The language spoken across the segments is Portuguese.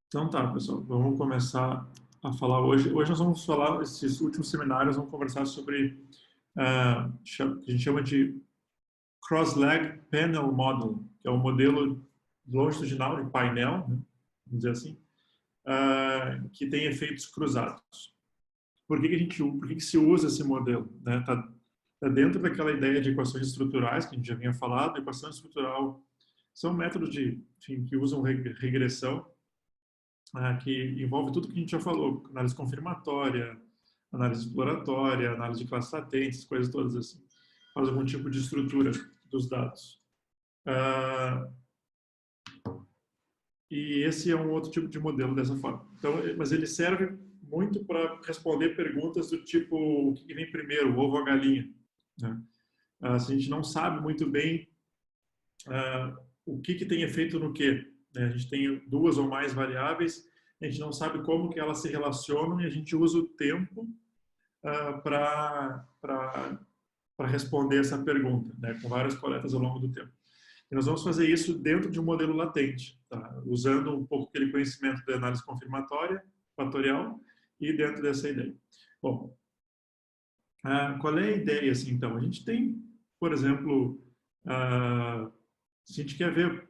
Então tá, pessoal, vamos começar a falar hoje. Hoje nós vamos falar, esses últimos seminários, vamos conversar sobre que a gente chama de Cross-Leg Panel Model, que é um modelo longitudinal de painel, né, vamos dizer assim, que tem efeitos cruzados. Por que que se usa esse modelo? Né? Tá dentro daquela ideia de equações estruturais que a gente já vinha falado. A equação estrutural são métodos enfim, que usam regressão, que envolve tudo que a gente já falou, análise confirmatória, análise exploratória, análise de classes latentes, coisas todas assim. Faz algum tipo de estrutura dos dados. Ah, e esse é um outro tipo de modelo dessa forma. Então, mas ele serve muito para responder perguntas do tipo, o que vem primeiro, o ovo ou a galinha? Né? Se a gente não sabe muito bem o que tem efeito no quê, né? A gente tem duas ou mais variáveis, a gente não sabe como que elas se relacionam e a gente usa o tempo para responder essa pergunta, né? Com várias coletas ao longo do tempo. E nós vamos fazer isso dentro de um modelo latente, tá? Usando um pouco aquele conhecimento da análise confirmatória, fatorial, e dentro dessa ideia. Bom, qual é a ideia, assim, então? A gente tem, por exemplo, se a gente quer ver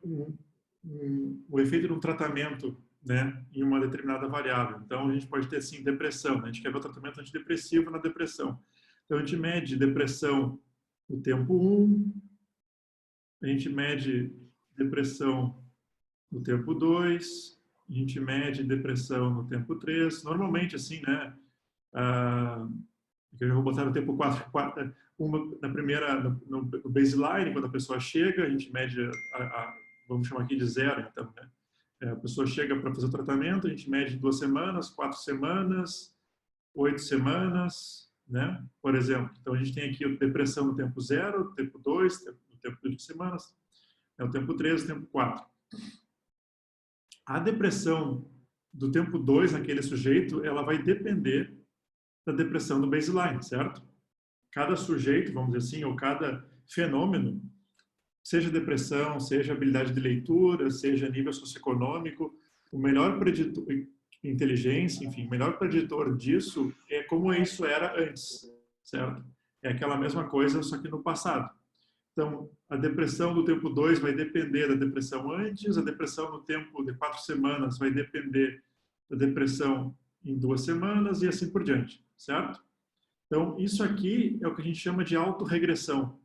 o efeito de um tratamento, né, em uma determinada variável. Então, a gente pode ter, assim, depressão. A gente quer ver o tratamento antidepressivo na depressão. Então, a gente mede depressão no tempo 1, a gente mede depressão no tempo 2, a gente mede depressão no tempo 3. Normalmente, assim, né, eu vou botar no tempo 4, uma, na primeira, no baseline, quando a pessoa chega, a gente mede, vamos chamar aqui de 0, então, né? A pessoa chega para fazer o tratamento, a gente mede 2 semanas, 4 semanas, 8 semanas, né? Por exemplo. Então, a gente tem aqui a depressão no tempo 0, tempo 2, no tempo de semanas, o tempo 3, o tempo 4. A depressão do tempo 2 naquele sujeito, ela vai depender da depressão do baseline, certo? Cada sujeito, vamos dizer assim, ou cada fenômeno, seja depressão, seja habilidade de leitura, seja nível socioeconômico, o melhor preditor, inteligência, enfim, o melhor preditor disso é como isso era antes, certo? É aquela mesma coisa, só que no passado. Então, a depressão do tempo 2 vai depender da depressão antes, a depressão no tempo de 4 semanas vai depender da depressão em 2 semanas e assim por diante, certo? Então, isso aqui é o que a gente chama de autorregressão.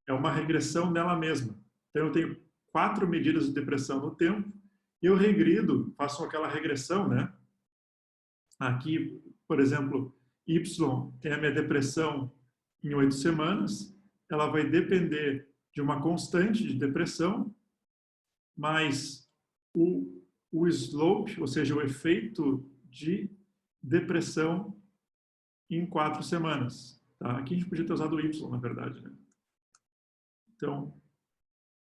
É uma regressão nela mesma. Então, eu tenho 4 medidas de depressão no tempo e eu regrido, faço aquela regressão, né? Aqui, por exemplo, Y é a minha depressão em 8 semanas. Ela vai depender de uma constante de depressão, mais o slope, ou seja, o efeito de depressão em 4 semanas. Tá? Aqui a gente podia ter usado o Y, na verdade. Né? Então,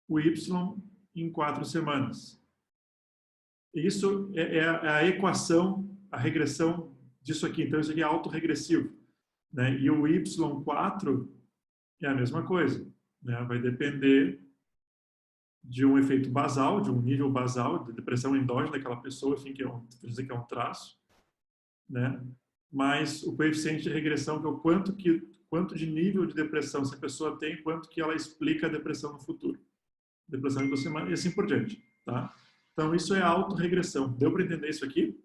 o Y em 4 semanas. Isso é a equação, a regressão disso aqui. Então, isso aqui é autorregressivo. Né? E o Y4 é a mesma coisa. Né? Vai depender de um efeito basal, de um nível basal de depressão endógena daquela pessoa, enfim, que dizer que é um traço, né? Mas o coeficiente de regressão, que é o quanto de nível de depressão essa pessoa tem, quanto que ela explica a depressão no futuro. Depressão em 2 semanas e assim por diante, tá? Então, isso é a autorregressão. Deu para entender isso aqui?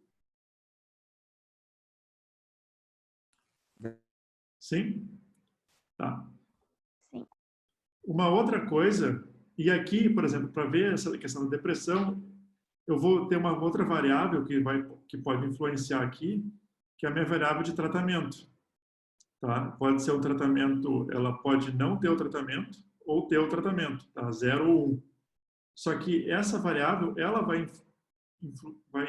Sim? Tá. Sim. Uma outra coisa, e aqui, por exemplo, para ver essa questão da depressão, eu vou ter uma outra variável que pode influenciar aqui, que é a minha variável de tratamento. Tá? Pode ser um tratamento, ela pode não ter o tratamento ou ter o tratamento, tá? 0 ou 1. Só que essa variável, ela vai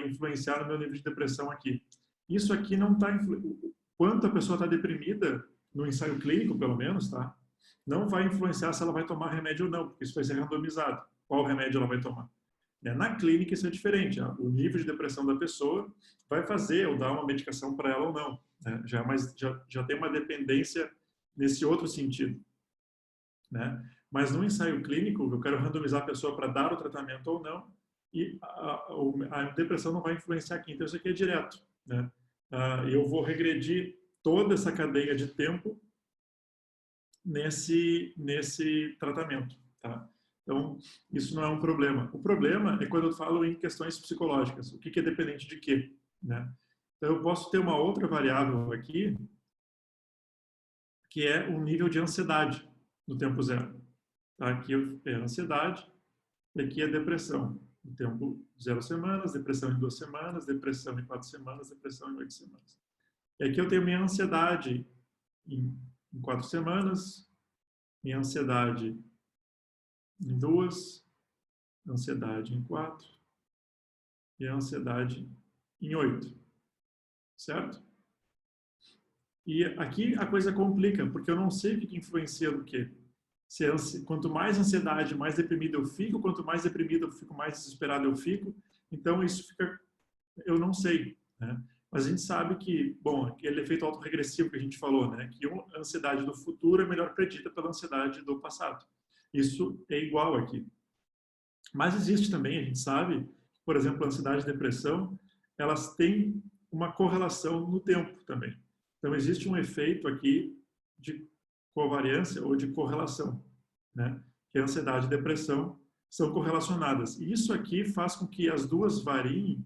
influenciar no meu nível de depressão aqui. Isso aqui não está quanto a pessoa está deprimida no ensaio clínico, pelo menos, tá? Não vai influenciar se ela vai tomar remédio ou não, porque isso vai ser randomizado. Qual remédio ela vai tomar? Na clínica isso é diferente. O nível de depressão da pessoa vai fazer ou dar uma medicação para ela ou não. Né? Já tem uma dependência nesse outro sentido. Né? Mas no ensaio clínico, eu quero randomizar a pessoa para dar o tratamento ou não, e a depressão não vai influenciar aqui. Então, isso aqui é direto, né? Eu vou regredir toda essa cadeia de tempo nesse tratamento, tá? Então, isso não é um problema. O problema é quando eu falo em questões psicológicas. O que é dependente de quê, né? Então, eu posso ter uma outra variável aqui, que é o nível de ansiedade no tempo zero. Tá? Aqui é ansiedade e aqui é depressão. No tempo 0 semanas, depressão em 2 semanas, depressão em 4 semanas, depressão em 8 semanas. E aqui eu tenho minha ansiedade em 4 semanas, minha ansiedade em 2, ansiedade em 4 e a ansiedade em 8, certo? E aqui a coisa complica, porque eu não sei o que influencia no quê. Quanto mais ansiedade, mais deprimido eu fico, quanto mais deprimido eu fico, mais desesperado eu fico. Então isso fica, eu não sei, né? Mas a gente sabe que, bom, aquele efeito autorregressivo que a gente falou, né? Que a ansiedade do futuro é melhor predita pela ansiedade do passado. Isso é igual aqui. Mas existe também, a gente sabe, por exemplo, a ansiedade e a depressão, elas têm uma correlação no tempo também. Então, existe um efeito aqui de covariância ou de correlação, né? Que a ansiedade e a depressão são correlacionadas. E isso aqui faz com que as duas variem.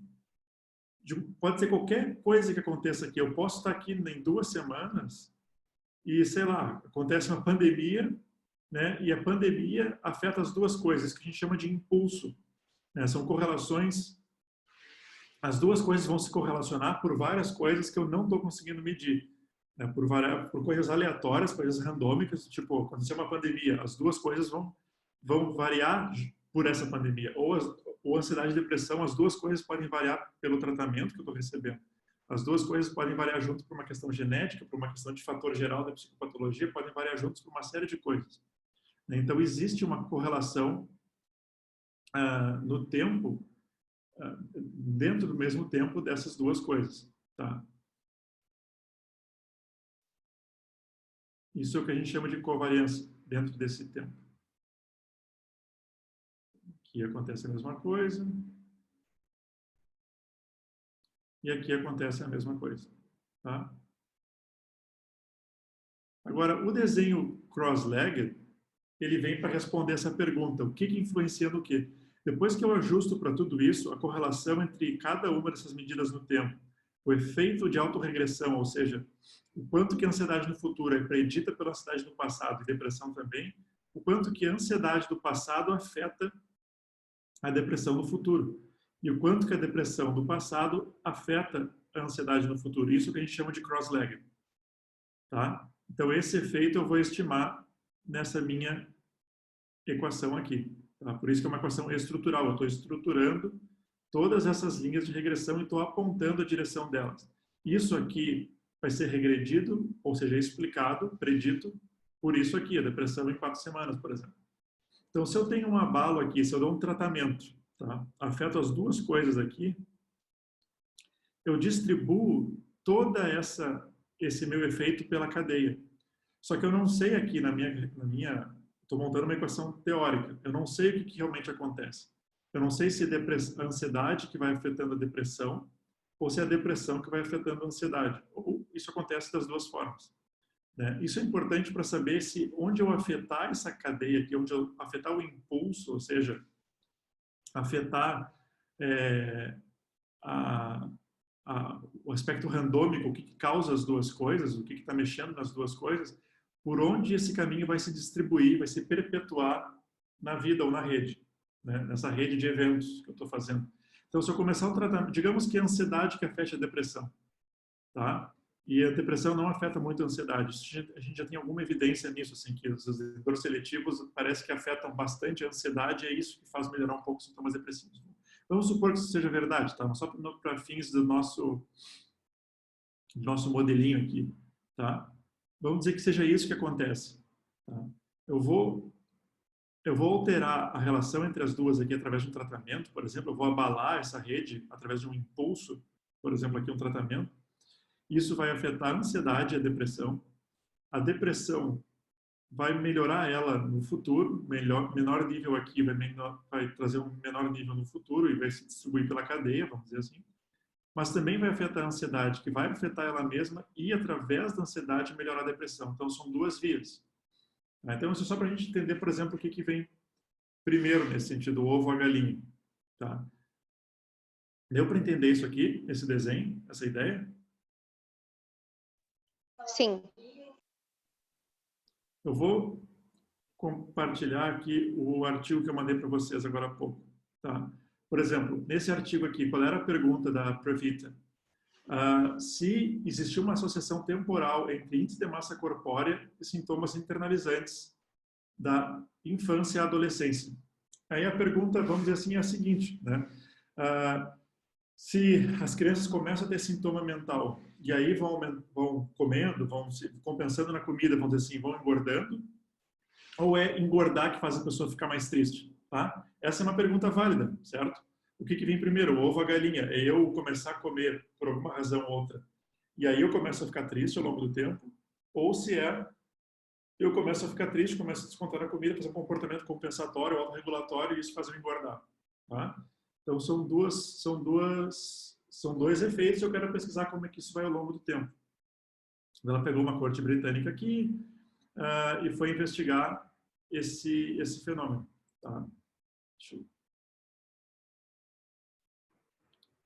Pode ser qualquer coisa que aconteça aqui. Eu posso estar aqui em 2 semanas e, sei lá, acontece uma pandemia, né? E a pandemia afeta as duas coisas, que a gente chama de impulso, né? São correlações. As duas coisas vão se correlacionar por várias coisas que eu não estou conseguindo medir, né? Por coisas aleatórias, coisas randômicas, tipo, aconteceu uma pandemia, as duas coisas vão variar por essa pandemia. Ou ansiedade e depressão, as duas coisas podem variar pelo tratamento que eu estou recebendo. As duas coisas podem variar juntos por uma questão genética, por uma questão de fator geral da psicopatologia, podem variar juntos por uma série de coisas. Então, existe uma correlação no tempo, dentro do mesmo tempo dessas duas coisas, tá? Isso é o que a gente chama de covariância dentro desse tempo. Aqui acontece a mesma coisa. E aqui acontece a mesma coisa, tá? Agora, o desenho cross-legged, ele vem para responder essa pergunta, o que influencia no quê? Depois que eu ajusto para tudo isso, a correlação entre cada uma dessas medidas no tempo, o efeito de autorregressão, ou seja, o quanto que a ansiedade no futuro é predita pela ansiedade no passado e depressão também, o quanto que a ansiedade do passado afeta a depressão no futuro e o quanto que a depressão do passado afeta a ansiedade no futuro. Isso que a gente chama de cross-legged, tá? Então, esse efeito eu vou estimar nessa minha equação aqui, tá? Por isso que é uma equação estrutural. Eu estou estruturando todas essas linhas de regressão e estou apontando a direção delas. Isso aqui vai ser regredido, ou seja, explicado, predito, por isso aqui, a depressão em 4 semanas, por exemplo. Então, se eu tenho um abalo aqui, se eu dou um tratamento, tá? Afeto as duas coisas aqui, eu distribuo toda esse meu efeito pela cadeia. Só que eu não sei aqui estou montando uma equação teórica, eu não sei o que realmente acontece. Eu não sei se é a ansiedade que vai afetando a depressão ou se é a depressão que vai afetando a ansiedade. Ou isso acontece das duas formas, né? Isso é importante para saber se onde eu afetar essa cadeia aqui, onde eu afetar o impulso, ou seja, afetar o aspecto randômico, o que causa as duas coisas, o que está mexendo nas duas coisas, por onde esse caminho vai se distribuir, vai se perpetuar na vida ou na rede, né? Nessa rede de eventos que eu estou fazendo. Então, se eu começar o tratamento, digamos que é a ansiedade que afeta a depressão, tá? E a depressão não afeta muito a ansiedade. A gente já tem alguma evidência nisso, assim, que os inibidores seletivos parece que afetam bastante a ansiedade e é isso que faz melhorar um pouco os sintomas depressivos. Vamos supor que isso seja verdade, tá? Mas só para fins do nosso modelinho aqui, tá? Vamos dizer que seja isso que acontece, tá? Eu vou alterar a relação entre as duas aqui através de um tratamento, por exemplo, eu vou abalar essa rede através de um impulso, por exemplo, aqui um tratamento. Isso vai afetar a ansiedade e a depressão. A depressão vai melhorar ela no futuro, menor nível aqui vai trazer um menor nível no futuro e vai se distribuir pela cadeia, vamos dizer assim. Mas também vai afetar a ansiedade, que vai afetar ela mesma e, através da ansiedade, melhorar a depressão. Então, são duas vias. Então, isso é só para a gente entender, por exemplo, o que vem primeiro nesse sentido, o ovo ou a galinha. Tá? Deu para entender isso aqui, esse desenho, essa ideia? Sim. Eu vou compartilhar aqui o artigo que eu mandei para vocês agora há pouco. Tá? Por exemplo, nesse artigo aqui, qual era a pergunta da Pravita? Se existia uma associação temporal entre índice de massa corpórea e sintomas internalizantes da infância e adolescência. Aí a pergunta, vamos dizer assim, é a seguinte, né? Se as crianças começam a ter sintoma mental e aí vão comendo, vão compensando na comida, vamos dizer assim, vão engordando, ou é engordar que faz a pessoa ficar mais triste? Tá? Essa é uma pergunta válida, certo? O que vem primeiro, o ovo ou a galinha? É eu começar a comer por alguma razão ou outra e aí eu começo a ficar triste ao longo do tempo? Ou se é eu começo a ficar triste, começo a descontar na comida, fazer um comportamento compensatório, autorregulatório e isso faz eu engordar? Tá? Então são dois efeitos e eu quero pesquisar como é que isso vai ao longo do tempo. Ela pegou uma corte britânica aqui e foi investigar esse fenômeno. Tá?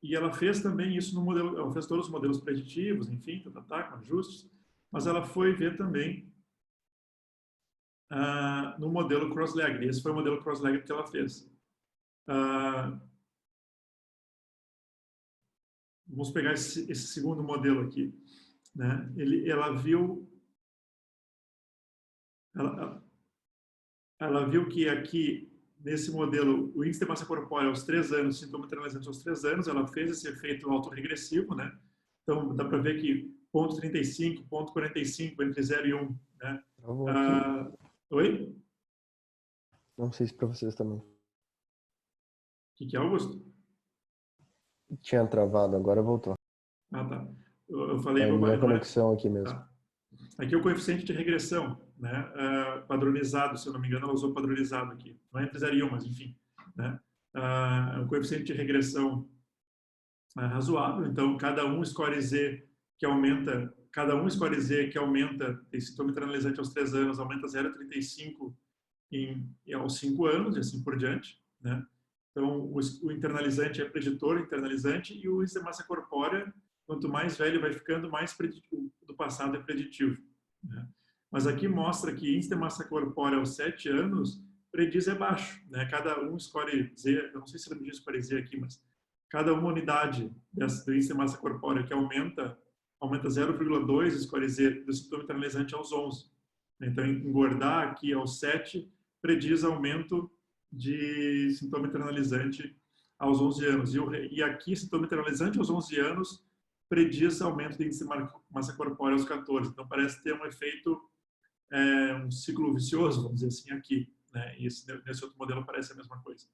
E ela fez também isso no modelo, ela fez todos os modelos preditivos, enfim, com ajustes, mas ela foi ver também no modelo cross-legged. Esse foi o modelo cross-legged que ela fez. Vamos pegar esse segundo modelo aqui. Né? Ela viu que aqui, nesse modelo, o índice de massa corpórea aos 3 anos, sintoma internalizante aos 3 anos, ela fez esse efeito autorregressivo, né? Então, dá para ver que ponto 35, ponto 45, entre 0 e 1. Né? Oi? Não sei se para vocês também. O que é, Augusto? Tinha travado, agora voltou. Ah, tá. Eu falei... É minha conexão aqui mesmo. Tá. Aqui é o coeficiente de regressão, né? Padronizado, se eu não me engano, ela usou padronizado aqui. Não é entre 0 e 1, mas enfim. Né? É um coeficiente de regressão razoável, então cada um score Z que aumenta, tem sintoma internalizante aos 3 anos, aumenta 0,35 aos 5 anos e assim por diante. Né? Então, o internalizante é preditor, internalizante, e o índice de massa corpórea, quanto mais velho vai ficando, mais do passado é preditivo. Né? Mas aqui mostra que índice de massa corpórea aos 7 anos prediz é baixo. Né? Cada um score Z, eu não sei se ele me diz score Z aqui, mas cada uma unidade do índice de massa corpórea que aumenta 0,2 score Z do sintoma internalizante aos 11. Então, engordar aqui aos 7 prediz aumento de sintoma internalizante aos 11 anos. E aqui, sintoma internalizante aos 11 anos prediz aumento de índice de massa corpórea aos 14. Então, parece ter um efeito, um ciclo vicioso, vamos dizer assim, aqui. Né? E nesse outro modelo parece a mesma coisa.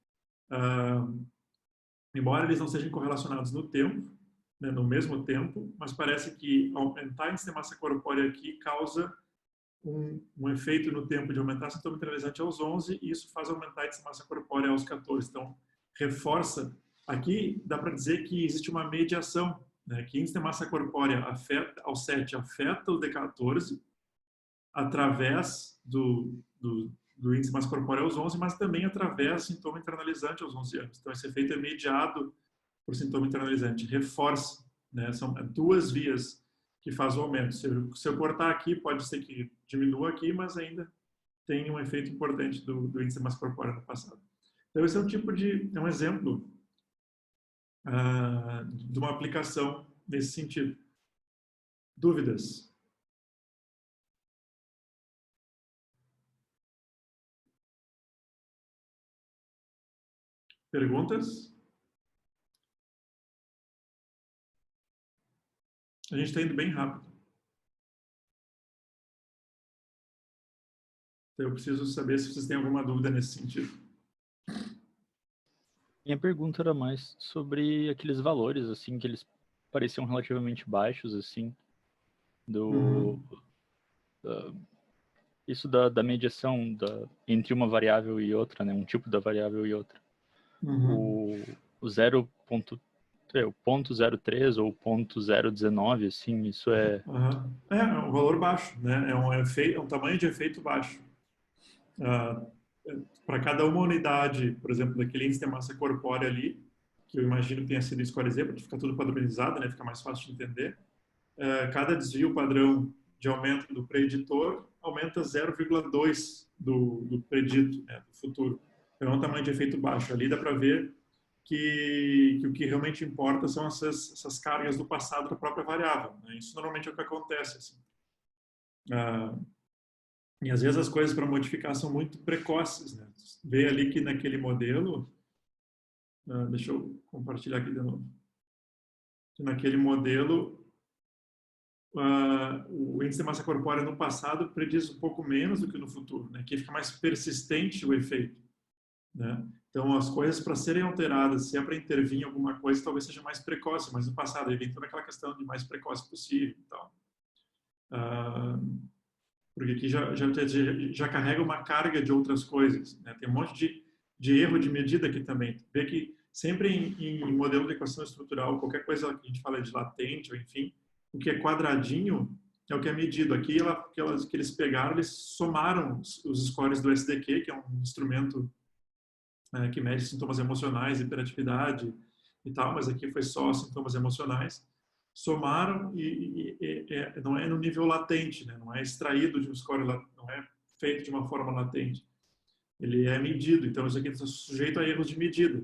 Embora eles não sejam correlacionados no tempo, né, no mesmo tempo, mas parece que aumentar a índice de massa corpórea aqui causa um efeito no tempo de aumentar a sintoma internalizante aos 11 e isso faz aumentar a índice de massa corpórea aos 14. Então, reforça. Aqui dá para dizer que existe uma mediação, né, que índice de massa corpórea aos 7 afeta o D14 através do índice de massa corpórea aos 11, mas também através do sintoma internalizante aos 11 anos. Então, esse efeito é mediado por sintoma internalizante, reforça. Né? São duas vias que faz o aumento. Se eu cortar aqui, pode ser que diminua aqui, mas ainda tem um efeito importante do índice de massa corpórea no passado. Então, esse é um exemplo de uma aplicação nesse sentido. Dúvidas? Perguntas? A gente está indo bem rápido. Então, eu preciso saber se vocês têm alguma dúvida nesse sentido. Minha pergunta era mais sobre aqueles valores, assim, que eles pareciam relativamente baixos, assim, isso da mediação entre uma variável e outra, né? Um tipo da variável e outra. Uhum. O 0.03 ou 0.019, assim, isso é... Uhum. É um valor baixo, né? É um tamanho de efeito baixo. Para cada uma unidade, por exemplo, daquele índice de massa corpórea ali, que eu imagino que tenha sido escolhido para ficar tudo padronizado, né? Fica mais fácil de entender. Cada desvio padrão de aumento do preditor aumenta 0,2 do predito, né, do futuro. Então é um tamanho de efeito baixo. Ali dá para ver que o que realmente importa são essas cargas do passado da própria variável, né? Isso normalmente é o que acontece. Assim. E às vezes as coisas para modificar são muito precoces. Né? Vê ali que naquele modelo, deixa eu compartilhar aqui de novo, que naquele modelo o índice de massa corpórea no passado prediz um pouco menos do que no futuro, né? Aqui fica mais persistente o efeito, né? Então, as coisas para serem alteradas, se é para intervir em alguma coisa, talvez seja mais precoce, mas no passado ele vem toda aquela questão de mais precoce possível e tal. Porque aqui já carrega uma carga de outras coisas, né? Tem um monte de erro de medida aqui também. Vê que sempre em modelo de equação estrutural, qualquer coisa que a gente fala de latente, ou enfim, o que é quadradinho é o que é medido. Aqui, que eles pegaram, eles somaram os scores do SDQ, que é um instrumento que mede sintomas emocionais, hiperatividade e tal, mas aqui foi só sintomas emocionais. Somaram não é no nível latente, né? Não é extraído de um score, não é feito de uma forma latente. Ele é medido, então isso aqui está sujeito a erros de medida,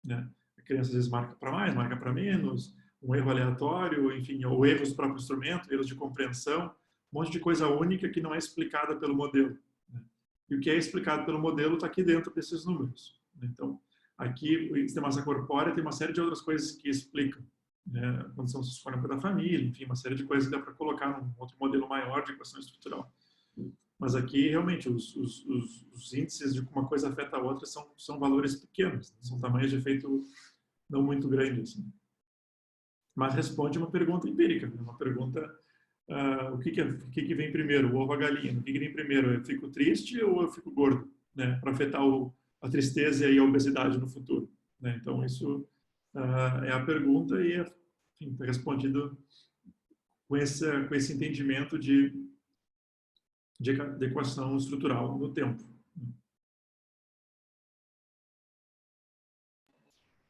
né? A criança às vezes marca para mais, marca para menos, um erro aleatório, enfim, ou erros do próprio instrumento, erros de compreensão, um monte de coisa única que não é explicada pelo modelo, né? E o que é explicado pelo modelo está aqui dentro desses números, né? Então, aqui o índice de massa corpórea tem uma série de outras coisas que explicam, né? A condição socioeconômica da família, enfim, uma série de coisas que dá para colocar num outro modelo maior de equação estrutural. Mas aqui, realmente, os índices de uma coisa afeta a outra são valores pequenos, são tamanhos de efeito não muito grandes. Assim. Mas responde uma pergunta empírica, uma pergunta, o que vem primeiro, o ovo ou a galinha? O que vem primeiro, eu fico triste ou eu fico gordo? Né, para afetar a tristeza e a obesidade no futuro. Né? Então, isso é a pergunta e é respondido com esse entendimento de equação estrutural no tempo.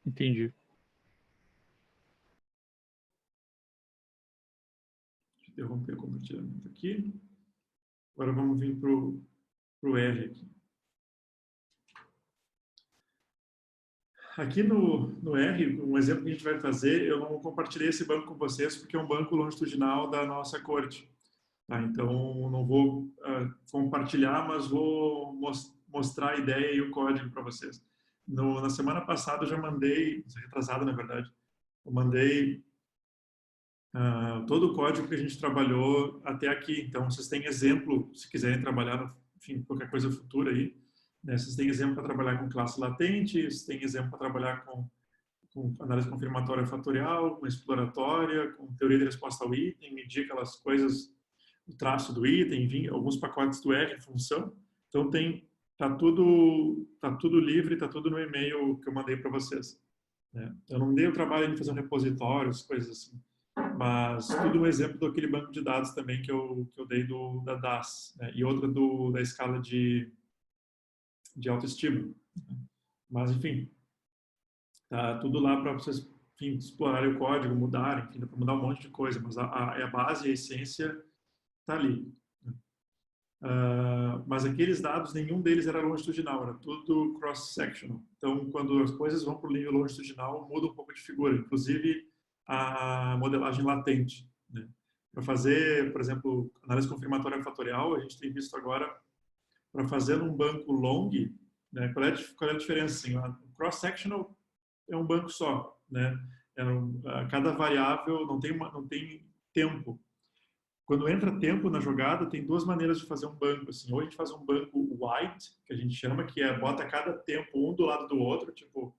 Entendi. Deixa eu interromper o compartilhamento aqui. Agora vamos vir para o R aqui. Aqui no R, um exemplo que a gente vai fazer, eu não compartilhei esse banco com vocês porque é um banco longitudinal da nossa corte. Tá? Então, não vou compartilhar, mas vou mostrar a ideia e o código para vocês. Na semana passada eu já mandei, retrasada na verdade, eu mandei todo o código que a gente trabalhou até aqui. Então, vocês têm exemplo, se quiserem trabalhar, enfim, qualquer coisa futura aí, né? Vocês têm exemplo para trabalhar com classe latente, vocês têm exemplo para trabalhar com análise confirmatória fatorial, com exploratória, com teoria de resposta ao item, medir aquelas coisas, o traço do item, enfim, alguns pacotes do R, função. Então, tá tudo livre, tá tudo no e-mail que eu mandei para vocês. Né? Eu não dei o trabalho de fazer um repositório, coisas assim. Mas tudo um exemplo daquele banco de dados também que eu dei da DAS, né? E outra da escala de autoestima. Mas, enfim, tá tudo lá para vocês, enfim, explorarem o código, mudarem, enfim, dá para mudar um monte de coisa, mas a base, a essência está ali. Mas aqueles dados, nenhum deles era longitudinal, era tudo cross-sectional. Então, quando as coisas vão para o nível longitudinal, muda um pouco de figura, inclusive a modelagem latente. Né? Para fazer, por exemplo, análise confirmatória fatorial, a gente tem visto agora, para fazer num banco long, né? Qual é a diferença? Assim, o cross-sectional é um banco só. Né? Cada variável não tem tempo. Quando entra tempo na jogada, tem duas maneiras de fazer um banco. Assim, ou a gente faz um banco wide, que a gente chama, que é bota cada tempo um do lado do outro, tipo,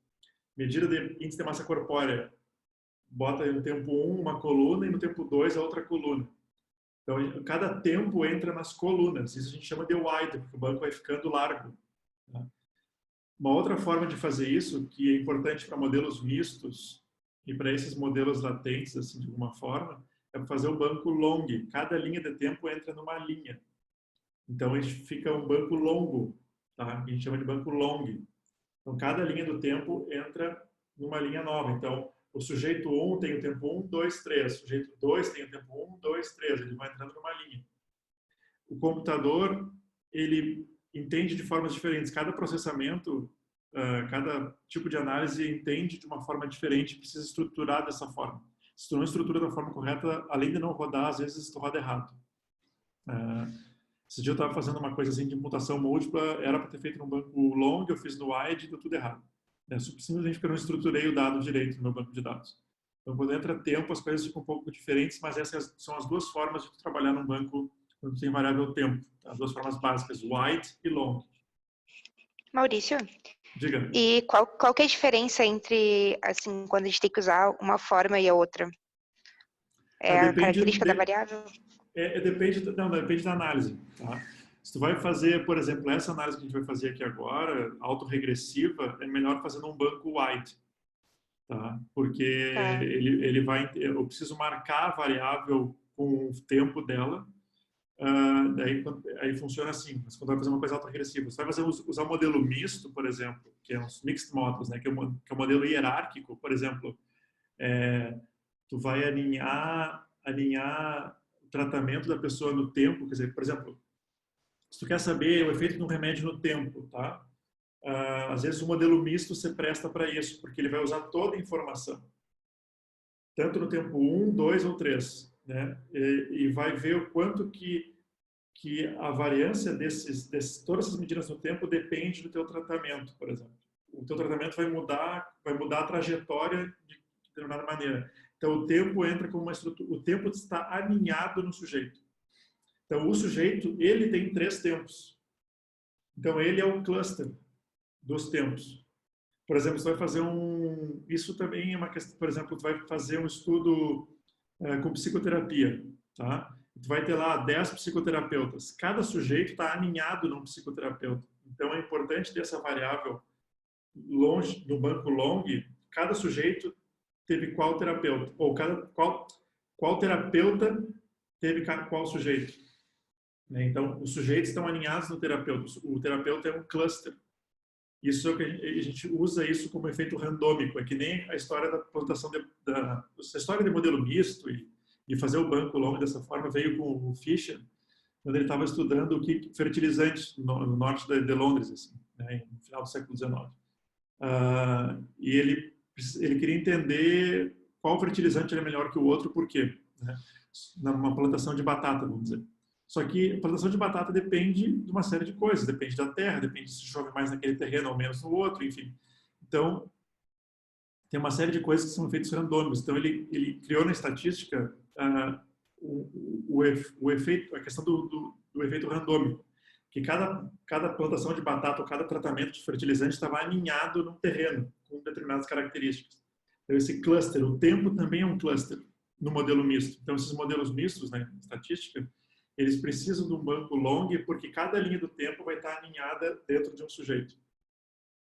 medida de índice de massa corpórea, bota no tempo 1 uma coluna e no tempo 2 a outra coluna. Então, cada tempo entra nas colunas. Isso a gente chama de wide, porque o banco vai ficando largo. Tá? Uma outra forma de fazer isso, que é importante para modelos mistos e para esses modelos latentes, assim, de alguma forma, é fazer o banco long. Cada linha de tempo entra numa linha. Então, fica um banco longo, tá? A gente chama de banco long. Então, cada linha do tempo entra numa linha nova. Então, o sujeito 1 tem o tempo 1, 2, 3. O sujeito 2 tem o tempo 1, 2, 3. Ele vai entrando numa linha. O computador, ele entende de formas diferentes. Cada processamento, cada tipo de análise entende de uma forma diferente, precisa estruturar dessa forma. Se tu não estrutura da forma correta, além de não rodar, às vezes tu roda errado. Esse dia eu estava fazendo uma coisa assim de mutação múltipla, era para ter feito no banco long, eu fiz no wide e deu tudo errado. Simplesmente porque eu não estruturei o dado direito no meu banco de dados. Então, quando entra tempo, as coisas ficam um pouco diferentes, mas essas são as duas formas de trabalhar num banco quando tem variável tempo. As duas formas básicas, wide e long. Maurício, Diga. e qual que é a diferença entre, assim, quando a gente tem que usar uma forma e a outra? É a característica da variável? Depende da análise. Tá? Se tu vai fazer, por exemplo, essa análise que a gente vai fazer aqui agora, autorregressiva, é melhor fazer num banco wide. Tá? Porque ele vai, eu preciso marcar a variável com o tempo dela. Aí funciona assim, mas quando vai fazer uma coisa autorregressiva, você vai usar um modelo misto, por exemplo, que é uns mixed models, né, que é um modelo hierárquico, por exemplo, tu vai alinhar o tratamento da pessoa no tempo, quer dizer, por exemplo, se tu quer saber o efeito de um remédio no tempo, tá? Às vezes o modelo misto se presta para isso, porque ele vai usar toda a informação, tanto no tempo 1, 2 ou 3, né? E vai ver o quanto que a variância todas essas medidas no tempo depende do teu tratamento, por exemplo. O teu tratamento vai mudar a trajetória de determinada maneira. Então, o tempo entra como uma estrutura, o tempo está alinhado no sujeito. Então, o sujeito, ele tem 3 tempos. Então, ele é o cluster dos tempos. Por exemplo, você vai fazer isso também é uma questão, por exemplo, tu vai fazer um estudo com psicoterapia, tá? Tu vai ter lá 10 psicoterapeutas. Cada sujeito está alinhado num psicoterapeuta. Então, é importante ter essa variável longe do banco long. Cada sujeito teve qual terapeuta, ou qual terapeuta teve qual sujeito. Então, os sujeitos estão alinhados no terapeuta. O terapeuta é um cluster. Isso é o que a gente usa isso como efeito randômico. É que nem a história da plantação a história de modelo misto e fazer o banco long dessa forma veio com o Fisher, quando ele estava estudando fertilizantes no norte de Londres, assim, né, no final do século XIX. E ele queria entender qual fertilizante era melhor que o outro, por quê? Né? Numa plantação de batata, vamos dizer. Só que a plantação de batata depende de uma série de coisas, depende da terra, depende se chove mais naquele terreno ou menos no outro, enfim. Então, tem uma série de coisas que são efeitos randômicos. Então, ele criou na estatística o efeito, a questão do efeito randômico, que cada plantação de batata ou cada tratamento de fertilizante estava alinhado num terreno com determinadas características. Então, esse cluster, o tempo também é um cluster no modelo misto. Então, esses modelos mistos, né, estatística, eles precisam de um banco long porque cada linha do tempo vai estar alinhada dentro de um sujeito.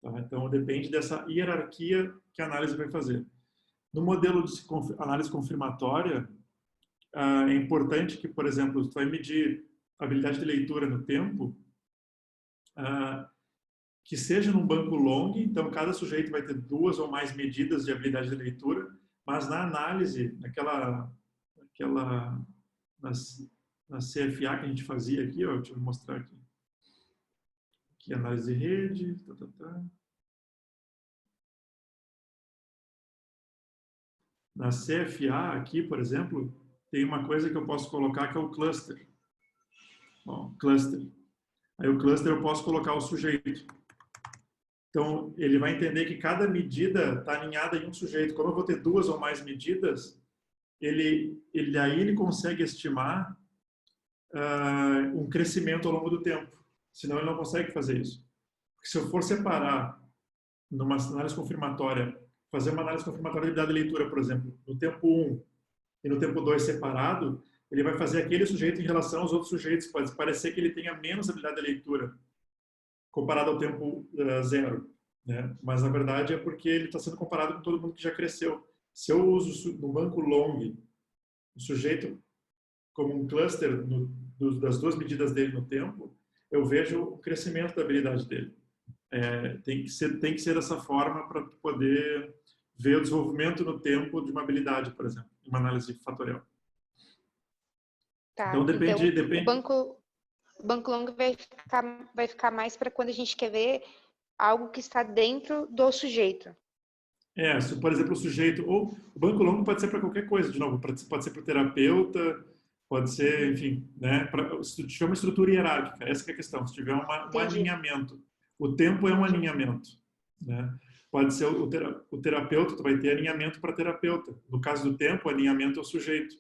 Tá? Então, depende dessa hierarquia que a análise vai fazer. No modelo de análise confirmatória, é importante que, por exemplo, você vai medir a habilidade de leitura no tempo, que seja num banco long, então cada sujeito vai ter 2 ou mais medidas de habilidade de leitura, mas na análise, na CFA que a gente fazia aqui, ó, deixa eu mostrar aqui. Aqui, análise de rede, Na CFA aqui, por exemplo, tem uma coisa que eu posso colocar que é o cluster. Bom, cluster. Aí o cluster eu posso colocar o sujeito. Então, ele vai entender que cada medida está alinhada em um sujeito. Como eu vou ter 2 ou mais medidas, ele consegue estimar um crescimento ao longo do tempo. Senão ele não consegue fazer isso. Porque se eu for separar numa análise confirmatória, fazer uma análise confirmatória de habilidade de leitura, por exemplo, no tempo 1 e no tempo 2 separado, ele vai fazer aquele sujeito em relação aos outros sujeitos. Pode parecer que ele tenha menos habilidade de leitura comparado ao tempo zero, né? Mas na verdade é porque ele está sendo comparado com todo mundo que já cresceu. Se eu uso no banco long o sujeito como um cluster das duas medidas dele no tempo, eu vejo o crescimento da habilidade dele. Tem que ser dessa forma para poder ver o desenvolvimento no tempo de uma habilidade, por exemplo, em uma análise fatorial. Tá. Então depende. O banco long vai ficar mais para quando a gente quer ver algo que está dentro do sujeito. Se, por exemplo, o sujeito, ou o banco longo pode ser para qualquer coisa, de novo, pode ser para o terapeuta, pode ser, enfim, né, se tiver uma estrutura hierárquica, essa que é a questão, se tiver um alinhamento. O tempo é um alinhamento, né? Pode ser o terapeuta, tu vai ter alinhamento para terapeuta. No caso do tempo, alinhamento ao sujeito,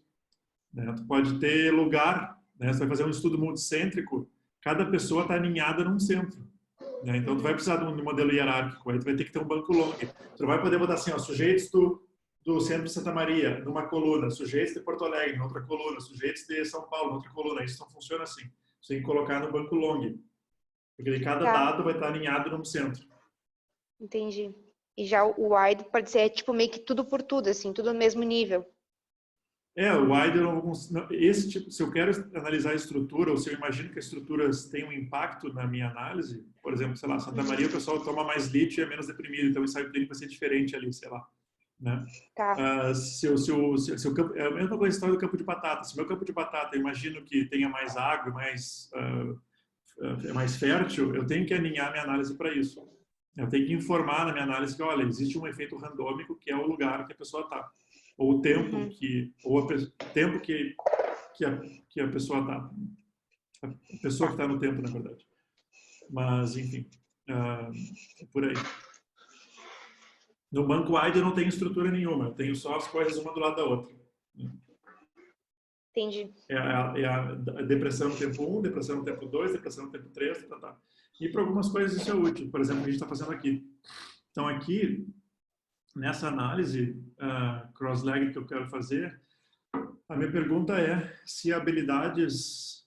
né? Tu pode ter lugar, né? Você vai fazer um estudo multicêntrico, cada pessoa está alinhada num centro, né? Então tu vai precisar de um modelo hierárquico, aí tu vai ter que ter um banco longo. Tu não vai poder botar assim, ó, sujeitos do centro de Santa Maria, numa coluna, sujeitos de Porto Alegre, na outra coluna, sujeitos de São Paulo, na outra coluna. Isso não funciona assim. Você tem que colocar no banco long, porque cada dado vai estar alinhado num centro. Entendi. E já o wide pode ser tipo meio que tudo por tudo, assim, tudo no mesmo nível. O wide, esse tipo, se eu quero analisar a estrutura, ou se eu imagino que as estruturas têm um impacto na minha análise, por exemplo, sei lá, Santa Maria, o pessoal toma mais lítio e é menos deprimido, então o ensaio clínico vai ser diferente ali, sei lá. Né? Tá. Se o campo, é a mesma coisa a história do campo de batata. Se o meu campo de batata eu imagino que tenha mais água, é mais fértil, eu tenho que alinhar minha análise para isso. Eu tenho que informar na minha análise que, olha, existe um efeito randômico que é o lugar que a pessoa está, ou o tempo tempo que a pessoa está, a pessoa que está no tempo, na verdade. Mas, enfim, é por aí. No banco wide eu não tenho estrutura nenhuma, eu tenho só as coisas uma do lado da outra. Entendi. É a depressão no tempo 1, depressão no tempo 2, depressão no tempo 3, tá. E para algumas coisas isso é útil, por exemplo, o que a gente está fazendo aqui. Então aqui, nessa análise cross-legged que eu quero fazer, a minha pergunta é se habilidades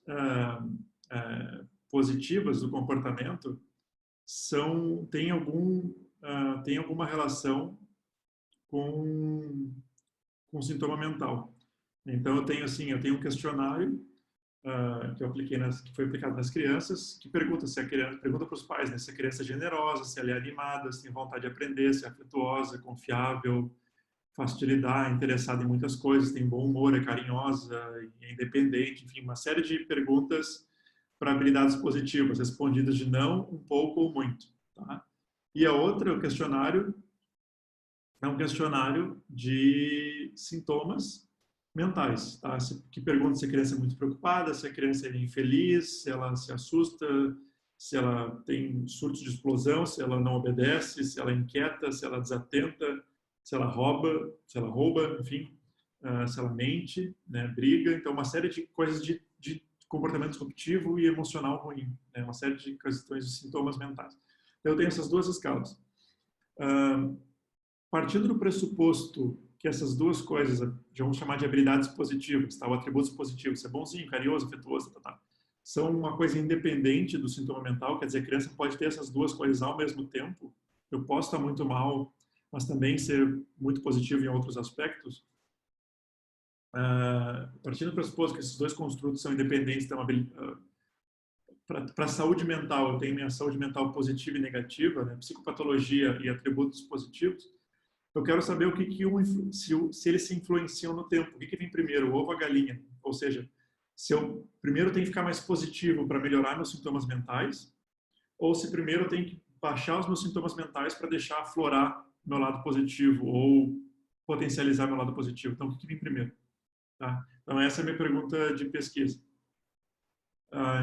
positivas do comportamento tem alguma relação com sintoma mental. Então eu tenho um questionário que que foi aplicado nas crianças, que pergunta para os pais, né, se a criança é generosa, se ela é animada, se tem vontade de aprender, se é afetuosa, confiável, fácil de lidar, interessada em muitas coisas, tem bom humor, é carinhosa, é independente, enfim, uma série de perguntas para habilidades positivas, respondidas de não, um pouco ou muito. Tá? E a outra, o questionário, é um questionário de sintomas mentais, tá? Que pergunta se a criança é muito preocupada, se a criança é infeliz, se ela se assusta, se ela tem surtos de explosão, se ela não obedece, se ela é inquieta, se ela é desatenta, se ela rouba, enfim, se ela mente, né, briga. Então, uma série de coisas de comportamento disruptivo e emocional ruim, né? Uma série de questões de sintomas mentais. Então, eu tenho essas duas escalas. Partindo do pressuposto que essas duas coisas, vamos chamar de habilidades positivas, tá? Ou atributos positivos, ser bonzinho, carinhoso, afetuoso, são uma coisa independente do sintoma mental, quer dizer, a criança pode ter essas duas coisas ao mesmo tempo. Eu posso estar muito mal, mas também ser muito positivo em outros aspectos. Partindo do pressuposto que esses dois construtos são independentes, então, para a saúde mental, eu tenho minha saúde mental positiva e negativa, né? Psicopatologia e atributos positivos. Eu quero saber o que se eles se influenciam no tempo. O que vem primeiro, o ovo ou a galinha? Ou seja, se eu primeiro tenho que ficar mais positivo para melhorar meus sintomas mentais, ou se primeiro eu tenho que baixar os meus sintomas mentais para deixar aflorar meu lado positivo ou potencializar meu lado positivo. Então, o que vem primeiro? Tá? Então, essa é a minha pergunta de pesquisa.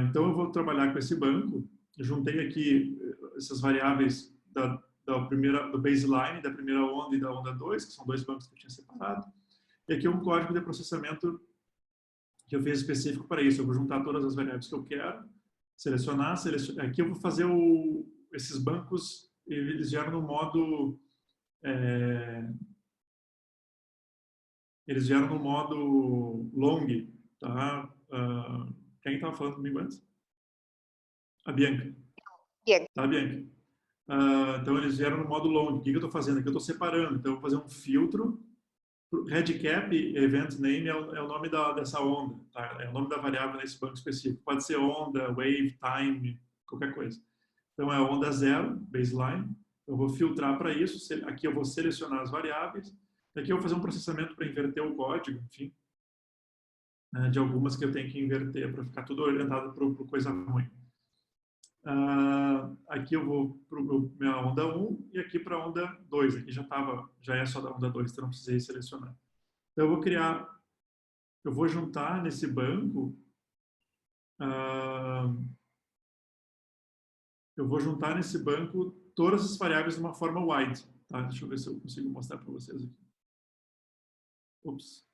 Então, eu vou trabalhar com esse banco. Eu juntei aqui essas variáveis do baseline, da primeira onda e da onda 2, que são dois bancos que eu tinha separado. E aqui é um código de processamento que eu fiz específico para isso. Eu vou juntar todas as variáveis que eu quero, selecionar. Aqui eu vou fazer esses bancos, eles vieram no modo... eles vieram no modo long, tá? Quem estava falando comigo antes? A Bianca. Bianca. Tá, Bianca? Então, eles vieram no modo long. O que eu estou fazendo aqui? Eu estou separando. Então, eu vou fazer um filtro. Redcap Event Name é o nome dessa onda. Tá? É o nome da variável nesse banco específico. Pode ser onda, wave, time, qualquer coisa. Então, é onda 0, baseline. Eu vou filtrar para isso. Aqui eu vou selecionar as variáveis. Aqui eu vou fazer um processamento para inverter o código, enfim. De algumas que eu tenho que inverter para ficar tudo orientado para coisa ruim. Aqui eu vou para minha onda 1 e aqui para a onda 2. Aqui já é só da onda 2, então não precisei selecionar. Então eu vou juntar nesse banco, todas as variáveis de uma forma wide. Tá? Deixa eu ver se eu consigo mostrar para vocês aqui. Ups.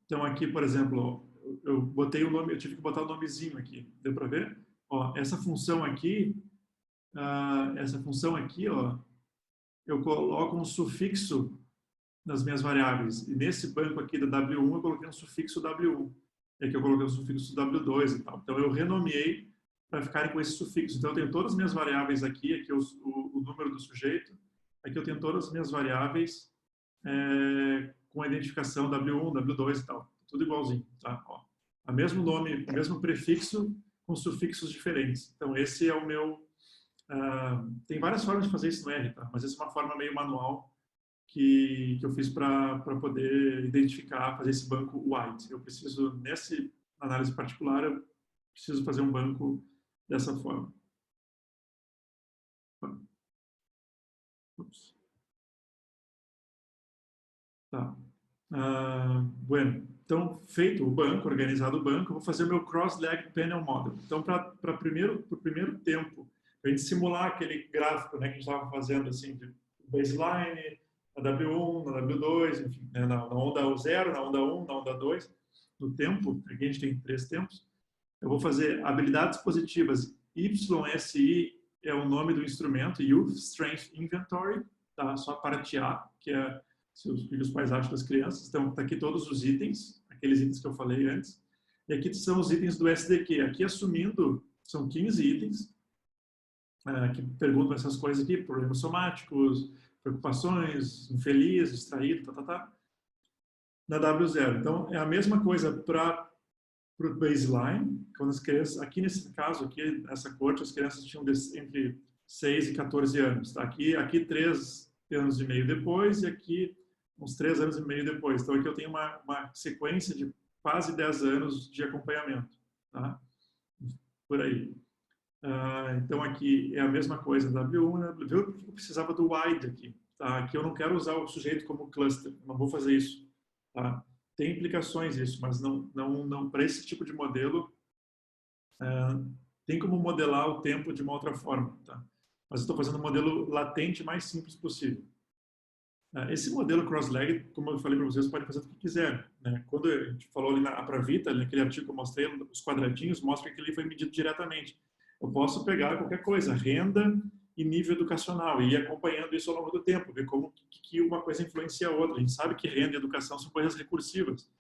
Então aqui, por exemplo, eu botei o nome, eu tive que botar o nomezinho aqui. Deu para ver? Ó, essa função aqui, ó, eu coloco um sufixo nas minhas variáveis. E nesse banco aqui da W1 eu coloquei um sufixo W1. E aqui eu coloquei um sufixo W2 e tal. Então eu renomeei para ficarem com esse sufixo. Então eu tenho todas as minhas variáveis aqui o número do sujeito. Aqui eu tenho todas as minhas variáveis com a identificação W1, W2 e tal. Tudo igualzinho, tá? Ó, o mesmo nome, o mesmo prefixo com sufixos diferentes. Então esse é o meu... tem várias formas de fazer isso no R, tá? Mas essa é uma forma meio manual que eu fiz para poder identificar, fazer esse banco wide. Eu preciso, nessa análise particular, eu preciso fazer um banco dessa forma. Ups. Tá. Bueno. Então, feito o banco, organizado o banco, eu vou fazer o meu cross-leg panel model. Então, para o primeiro tempo, a gente simular aquele gráfico, né, que a gente estava fazendo, assim, de baseline, na W1, na W2, enfim, né, na onda 0, na onda 1, na onda 2, no tempo, aqui a gente tem 3 tempos, eu vou fazer habilidades positivas. YSI é o nome do instrumento, Youth Strength Inventory, tá? Só a parte A, que é os pais acham das crianças. Então, tá aqui todos os itens, aqueles itens que eu falei antes. E aqui são os itens do SDQ. Aqui, assumindo, são 15 itens que perguntam essas coisas aqui, problemas somáticos, preocupações, infeliz, distraído, na W0. Então, é a mesma coisa para o baseline, quando as crianças, aqui nesse caso, aqui nessa corte, as crianças tinham entre 6 e 14 anos. Tá? Aqui 3 anos e meio depois e aqui uns 3 anos e meio depois. Então, aqui eu tenho uma sequência de quase 10 anos de acompanhamento. Tá? Por aí. Então, aqui é a mesma coisa da W1, né? Viu porque eu precisava do wide aqui. Tá? Aqui eu não quero usar o sujeito como cluster, não vou fazer isso. Tá? Tem implicações isso, mas não para esse tipo de modelo, tem como modelar o tempo de uma outra forma. Tá? Mas eu estou fazendo um modelo latente mais simples possível. Esse modelo cross-legged, como eu falei para vocês, pode fazer o que quiser. Né? Quando a gente falou ali na Pravita, naquele artigo que eu mostrei, os quadradinhos mostram que ele foi medido diretamente. Eu posso pegar qualquer coisa, renda e nível educacional, e ir acompanhando isso ao longo do tempo, ver como que uma coisa influencia a outra. A gente sabe que renda e educação são coisas recursivas.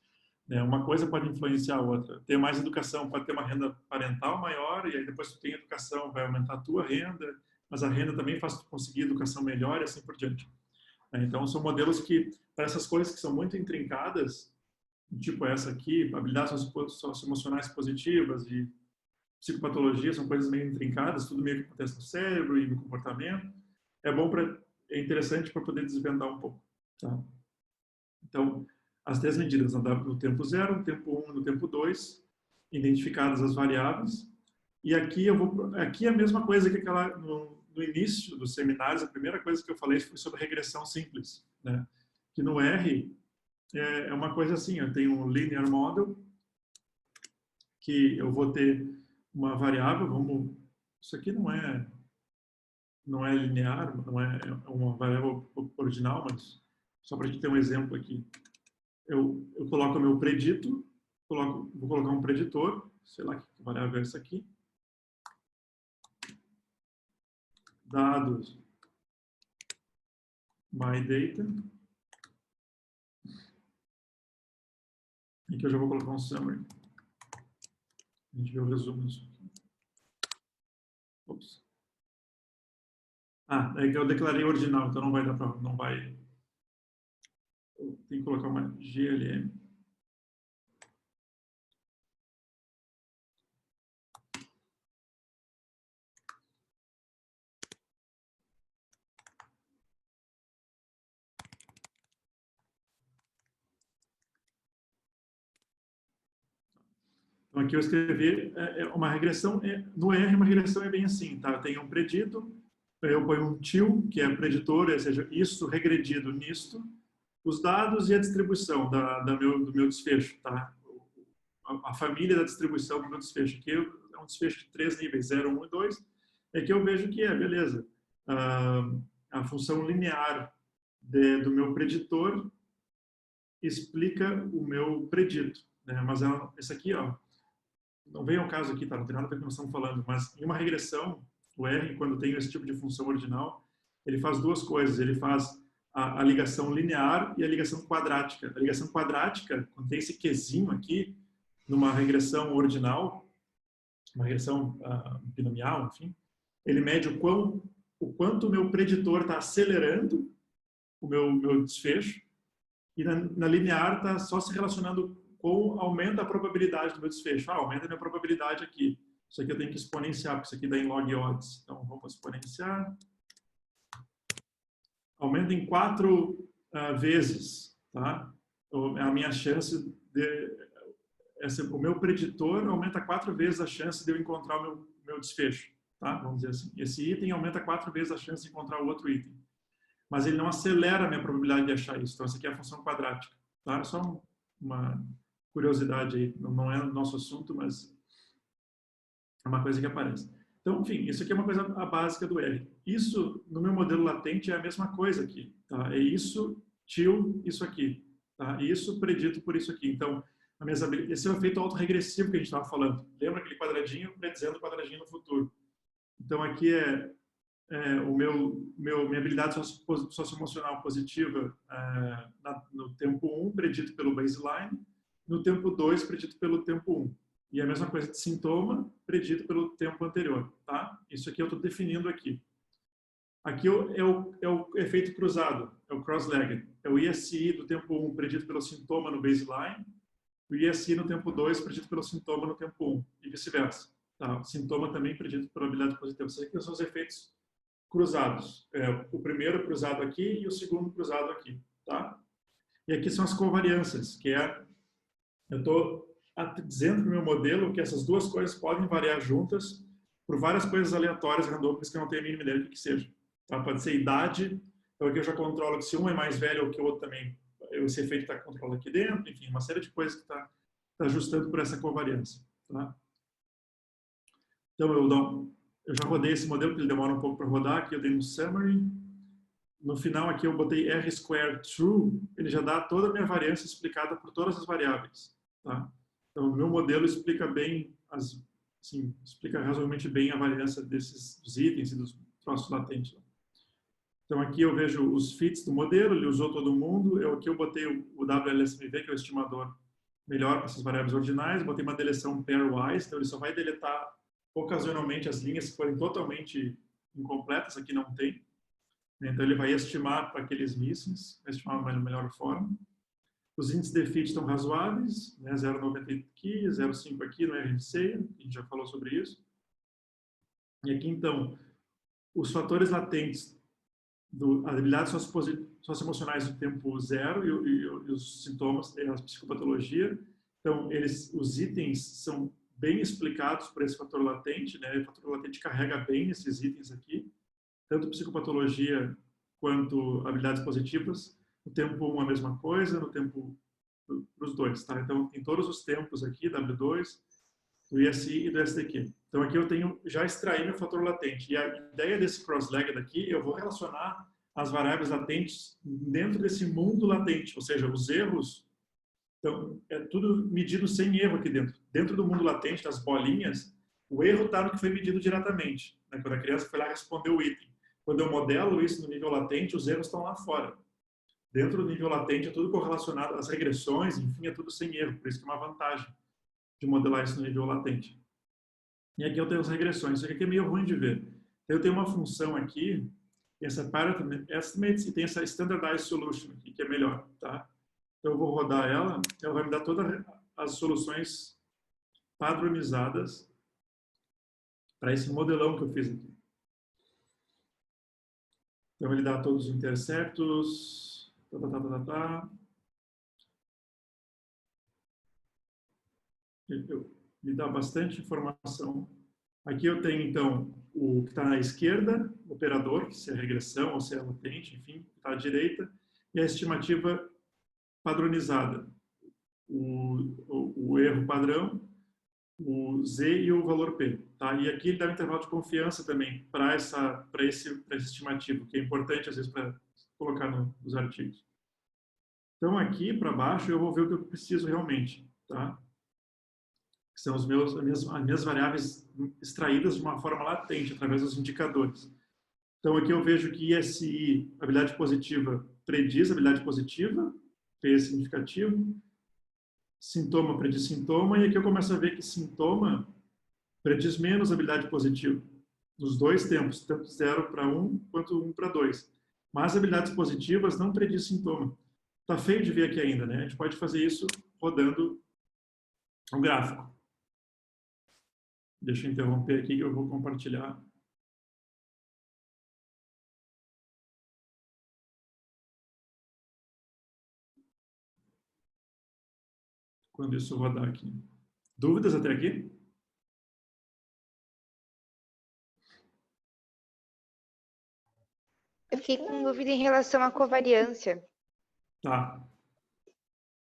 Né? Uma coisa pode influenciar a outra. Ter mais educação pode ter uma renda parental maior, e aí depois tu tem educação, vai aumentar a tua renda, mas a renda também faz tu conseguir educação melhor e assim por diante. Então, são modelos que, para essas coisas que são muito intrincadas, tipo essa aqui, habilidades socioemocionais positivas e psicopatologia, são coisas meio intrincadas, tudo meio que acontece no cérebro e no comportamento. É interessante para poder desvendar um pouco. Tá? Então, as 10 medidas no tempo 0, no tempo 1 e no tempo 2, identificadas as variáveis. E aqui aqui é a mesma coisa que aquela no início dos seminários, a primeira coisa que eu falei foi sobre regressão simples, né? Que no R é uma coisa assim, eu tenho um linear model que eu vou ter uma variável, isso aqui não é linear, não é uma variável ordinal, mas só para a gente ter um exemplo aqui, eu coloco o meu predito, vou colocar um preditor, sei lá que variável é essa aqui, dados my data, Aqui eu já vou colocar um summary. A gente vê o resumo disso aqui. Ops. É que eu declarei original, então não vai dar para... Não vai... Eu tenho que colocar uma GLM. Então, aqui eu escrevi uma regressão, no R uma regressão é bem assim, tá? Tem um predito, eu ponho um til, que é preditor, ou seja, isso regredido nisto, os dados e a distribuição do meu desfecho, tá? A família da distribuição do meu desfecho. Aqui é um desfecho de 3 níveis, 0, 1 e 2. É que eu vejo que beleza. A função linear do meu preditor explica o meu predito, né? Mas esse aqui, ó, não vem ao caso aqui, tá? Não tem nada a ver com o que nós estamos falando, mas em uma regressão, o R, quando tem esse tipo de função ordinal, ele faz duas coisas. Ele faz a ligação linear e a ligação quadrática. A ligação quadrática, quando tem esse quezinho aqui, numa regressão ordinal, uma regressão binomial, enfim, ele mede o quanto o meu preditor está acelerando o meu desfecho, e na linear está só se relacionando com aumenta a probabilidade do meu desfecho. Aumenta a minha probabilidade aqui. Isso aqui eu tenho que exponenciar, porque isso aqui dá em log odds. Então, vamos exponenciar. Aumenta em 4 vezes, tá? A minha chance o meu preditor aumenta 4 vezes a chance de eu encontrar o meu desfecho, tá? Vamos dizer assim. Esse item aumenta 4 vezes a chance de encontrar o outro item. Mas ele não acelera a minha probabilidade de achar isso. Então, essa aqui é a função quadrática, tá? Só uma curiosidade aí. Não é o nosso assunto, mas é uma coisa que aparece. Então, enfim, isso aqui é uma coisa básica do R. Isso, no meu modelo latente, é a mesma coisa aqui, tá? É isso, til, isso aqui, tá? Isso predito por isso aqui. Então, esse é o efeito autorregressivo que a gente estava falando. Lembra aquele quadradinho predizendo o quadradinho no futuro. Então, aqui minha habilidade socioemocional positiva no tempo 1, predito pelo baseline, no tempo 2, predito pelo tempo 1. E a mesma coisa de sintoma, predito pelo tempo anterior, tá? Isso aqui eu estou definindo aqui. Aqui é o efeito cruzado, é o cross-legged. É o ISI do tempo 1, predito pelo sintoma no baseline, o ISI no tempo 2, predito pelo sintoma no tempo 1, e vice-versa. Tá? O sintoma também predito pela habilidade positiva. Esses aqui são os efeitos cruzados. O primeiro cruzado aqui e o segundo cruzado aqui, tá? E aqui são as covariâncias, que eu estou dizendo para o meu modelo que essas duas coisas podem variar juntas por várias coisas aleatórias, randômicas, que eu não tenho a mínima ideia do que seja. Tá? Pode ser idade, então aqui eu já controlo que se um é mais velho ou que o outro também, esse efeito está controlado aqui dentro, enfim, uma série de coisas que está ajustando por essa covariância. Tá? Então eu já rodei esse modelo, porque ele demora um pouco para rodar, aqui eu dei um summary. No final aqui eu botei R square true, ele já dá toda a minha variância explicada por todas as variáveis. Tá? Então o meu modelo explica bem, explica razoavelmente bem a variância dos itens e dos troços latentes. Então aqui eu vejo os fits do modelo, ele usou todo mundo, aqui eu botei o WLSMV, que é o estimador melhor para essas variáveis ordinais, botei uma deleção pairwise, então ele só vai deletar ocasionalmente as linhas que forem totalmente incompletas, aqui não tem. Então ele vai estimar para aqueles missings, vai estimar da melhor forma. Os índices de fit estão razoáveis, né? 0,90 aqui, 0,5 aqui no RNC, a gente já falou sobre isso. E aqui então, os fatores latentes as habilidades socioemocionais do tempo 0 e os sintomas, a psicopatologia. Então, os itens são bem explicados por esse fator latente, né? O fator latente carrega bem esses itens aqui, tanto psicopatologia quanto habilidades positivas. No tempo 1 a mesma coisa, no tempo para os dois, tá? Então, tem todos os tempos aqui, W2, do ISI e do SDQ. Então, aqui eu já extraí meu fator latente. E a ideia desse cross-legged aqui, eu vou relacionar as variáveis latentes dentro desse mundo latente, ou seja, os erros. Então, é tudo medido sem erro aqui dentro. Dentro do mundo latente, das bolinhas, o erro está no que foi medido diretamente, né? Quando a criança foi lá responder o item. Quando eu modelo isso no nível latente, os erros estão lá fora. Dentro do nível latente é tudo correlacionado, as regressões, enfim, é tudo sem erro, por isso que é uma vantagem de modelar isso no nível latente. E aqui eu tenho as regressões, isso aqui é meio ruim de ver. Eu tenho uma função aqui, essa Parameter Estimates, e tem essa Standardized Solution aqui, que é melhor, tá? Então eu vou rodar ela vai me dar todas as soluções padronizadas para esse modelão que eu fiz aqui. Então ele dá todos os interceptos, me dá bastante informação. Aqui eu tenho, então, o que está na esquerda, o operador, se é regressão ou se é latente, enfim, está à direita, e a estimativa padronizada, o erro padrão, o Z e o valor P. Tá? E aqui ele dá um intervalo de confiança também para esse estimativo, que é importante, às vezes, para colocar nos artigos. Então, aqui para baixo, eu vou ver o que eu preciso realmente. Tá? Que são as minhas variáveis extraídas de uma forma latente, através dos indicadores. Então, aqui eu vejo que ISI, habilidade positiva, prediz habilidade positiva, P significativo, sintoma prediz sintoma, e aqui eu começo a ver que sintoma prediz menos habilidade positiva, nos dois tempos, tanto 0 para 1 quanto 1 para 2. Mas habilidades positivas não prediz sintoma. Está feio de ver aqui ainda, né? A gente pode fazer isso rodando um gráfico. Deixa eu interromper aqui que eu vou compartilhar. Quando isso rodar aqui. Dúvidas até aqui? Eu fiquei com dúvida em relação à covariância. Tá.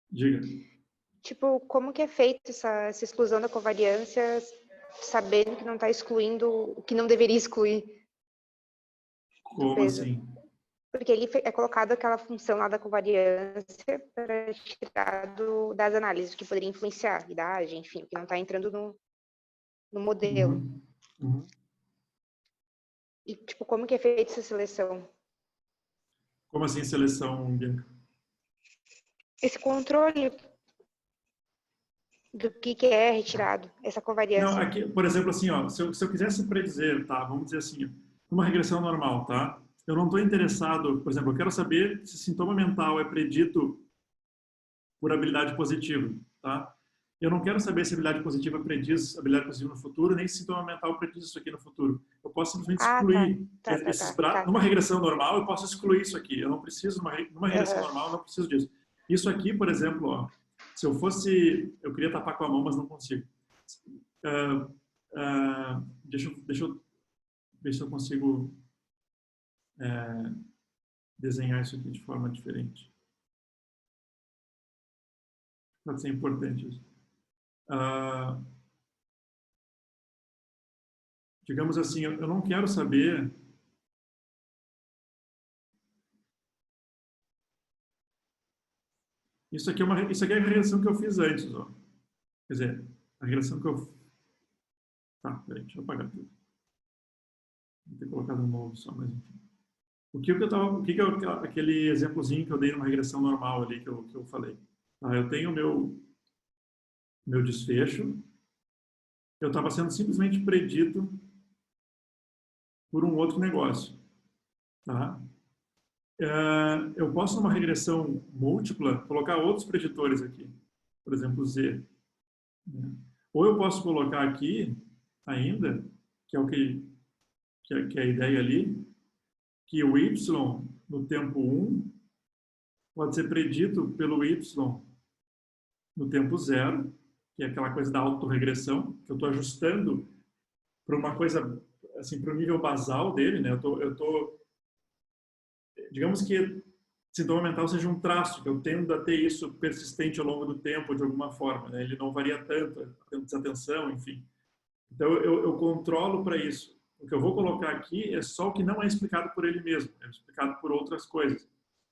Diga. Tipo, como que é feita essa exclusão da covariância, sabendo que não está excluindo o que não deveria excluir do Como peso? assim? Porque ele é colocado aquela função lá da covariância para tirar das análises, o que poderia influenciar, idade, enfim, o que não está entrando no modelo. Uhum. Uhum. E, tipo, como que é feita essa seleção? Como assim seleção, Bianca? Esse controle do que é retirado, essa Não, covariância. aqui, por exemplo, assim, ó, se eu quisesse predizer, tá, vamos dizer assim, uma regressão normal, tá? Eu não estou interessado, por exemplo, eu quero saber se sintoma mental é predito por habilidade positiva, tá? Eu não quero saber se habilidade positiva prediz habilidade positiva no futuro, nem se sintoma mental prediz isso aqui no futuro. Eu posso simplesmente excluir Tá. numa regressão normal, eu posso excluir isso aqui. Eu não preciso, numa regressão Uhum. normal, eu não preciso disso. Isso aqui, por exemplo, ó, se eu eu queria tapar com a mão, mas não consigo. Deixa eu ver se eu consigo desenhar isso aqui de forma diferente. Pode ser importante isso. Digamos assim, eu não quero saber isso aqui é a regressão que eu fiz antes, ó. Quer dizer, a regressão que eu... Tá, peraí, deixa eu apagar tudo. Vou ter colocado um novo só, mas enfim. O que é aquele exemplozinho que eu dei numa regressão normal ali que eu falei? Tá, eu tenho o meu desfecho, eu estava sendo simplesmente predito por um outro negócio. Tá? Eu posso, numa regressão múltipla, colocar outros preditores aqui. Por exemplo, Z. Né? Ou eu posso colocar aqui, ainda, que é o que é a ideia ali, que o Y no tempo 1 pode ser predito pelo Y no tempo 0, que é aquela coisa da autorregressão, que eu estou ajustando para uma coisa, assim, para o nível basal dele, né? Digamos que sintoma mental seja um traço, que eu tendo a ter isso persistente ao longo do tempo, de alguma forma, né? Ele não varia tanto, desatenção, enfim. Então, eu controlo para isso. O que eu vou colocar aqui é só o que não é explicado por ele mesmo, é explicado por outras coisas.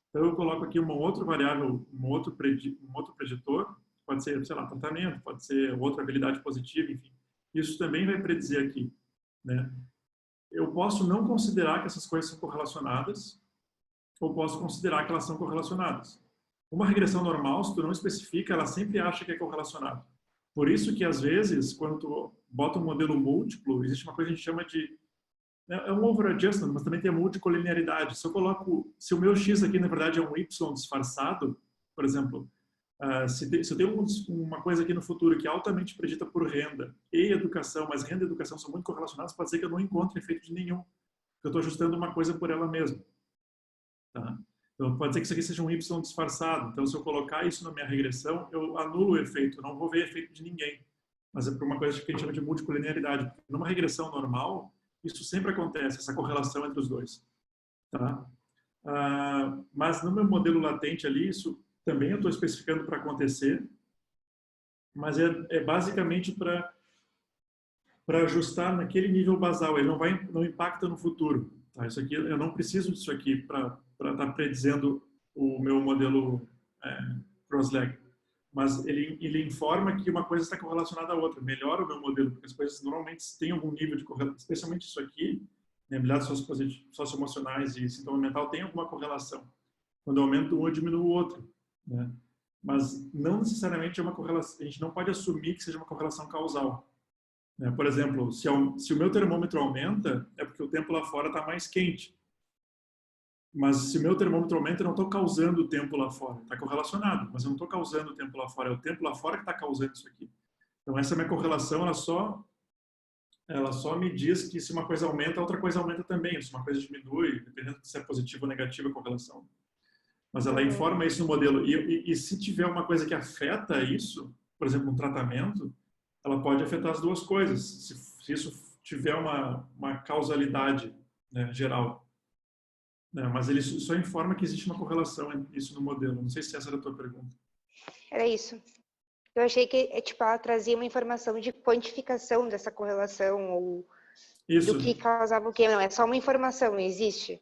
Então, eu coloco aqui uma outra variável, um outro preditor, pode ser, sei lá, tratamento, pode ser outra habilidade positiva, enfim. Isso também vai predizer aqui, né? Eu posso não considerar que essas coisas são correlacionadas, ou posso considerar que elas são correlacionadas. Uma regressão normal, se tu não especifica, ela sempre acha que é correlacionado. Por isso que, às vezes, quando tu bota um modelo múltiplo, existe uma coisa que a gente chama de... É um overadjustment, mas também tem a multicolinearidade. Se o meu x aqui, na verdade, é um y disfarçado, por exemplo, se eu tenho uma coisa aqui no futuro que é altamente predita por renda e educação, mas renda e educação são muito correlacionadas, pode ser que eu não encontre efeito de nenhum, porque eu estou ajustando uma coisa por ela mesma. Tá? Então, pode ser que isso aqui seja um y disfarçado. Então, se eu colocar isso na minha regressão, eu anulo o efeito, eu não vou ver efeito de ninguém. Mas é por uma coisa que a gente chama de multicolinearidade. Numa regressão normal, isso sempre acontece, essa correlação entre os dois. Tá? Mas no meu modelo latente ali, isso também eu estou especificando para acontecer, mas é basicamente para ajustar naquele nível basal, ele não impacta no futuro. Tá? Isso aqui, eu não preciso disso aqui para estar predizendo o meu modelo cross-leg. Mas ele informa que uma coisa está correlacionada à outra, melhora o meu modelo, porque as coisas normalmente têm algum nível de correlação, especialmente isso aqui, né, habilidades socioemocionais e sintoma mental tem alguma correlação. Quando eu aumento um, eu diminuo o outro. Né? Mas não necessariamente é uma correlação, a gente não pode assumir que seja uma correlação causal. Né? Por exemplo, se o meu termômetro aumenta, é porque o tempo lá fora está mais quente. Mas se o meu termômetro aumenta, eu não estou causando o tempo lá fora. Está correlacionado, mas eu não estou causando o tempo lá fora. É o tempo lá fora que está causando isso aqui. Então, essa minha correlação, ela só me diz que se uma coisa aumenta, a outra coisa aumenta também. Se uma coisa diminui, dependendo se é positiva ou negativa a correlação. Mas ela informa isso no modelo. E se tiver uma coisa que afeta isso, por exemplo, um tratamento, ela pode afetar as duas coisas. Se isso tiver uma causalidade, né, geral. Mas ele só informa que existe uma correlação entre isso no modelo. Não sei se essa era a tua pergunta. Era isso. Eu achei que ela trazia uma informação de quantificação dessa correlação ou isso. Do que causava o quê. Não, é só uma informação, existe.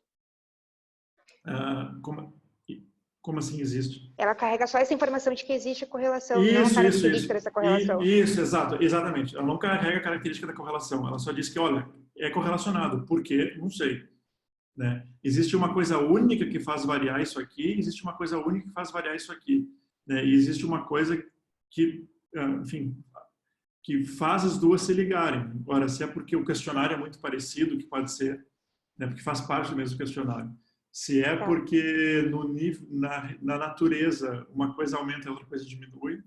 Como assim existe? Ela carrega só essa informação de que existe a correlação, não a característica dessa correlação. Isso, exatamente. Ela não carrega a característica da correlação. Ela só diz que, olha, é correlacionado. Por quê? Não sei. Né? Existe uma coisa única que faz variar isso aqui, existe uma coisa única que faz variar isso aqui. Né? E existe uma coisa que, enfim, que faz as duas se ligarem. Agora, se é porque o questionário é muito parecido, que pode ser, né? Porque faz parte do mesmo questionário. Se é porque no nível, na natureza uma coisa aumenta e outra coisa diminui,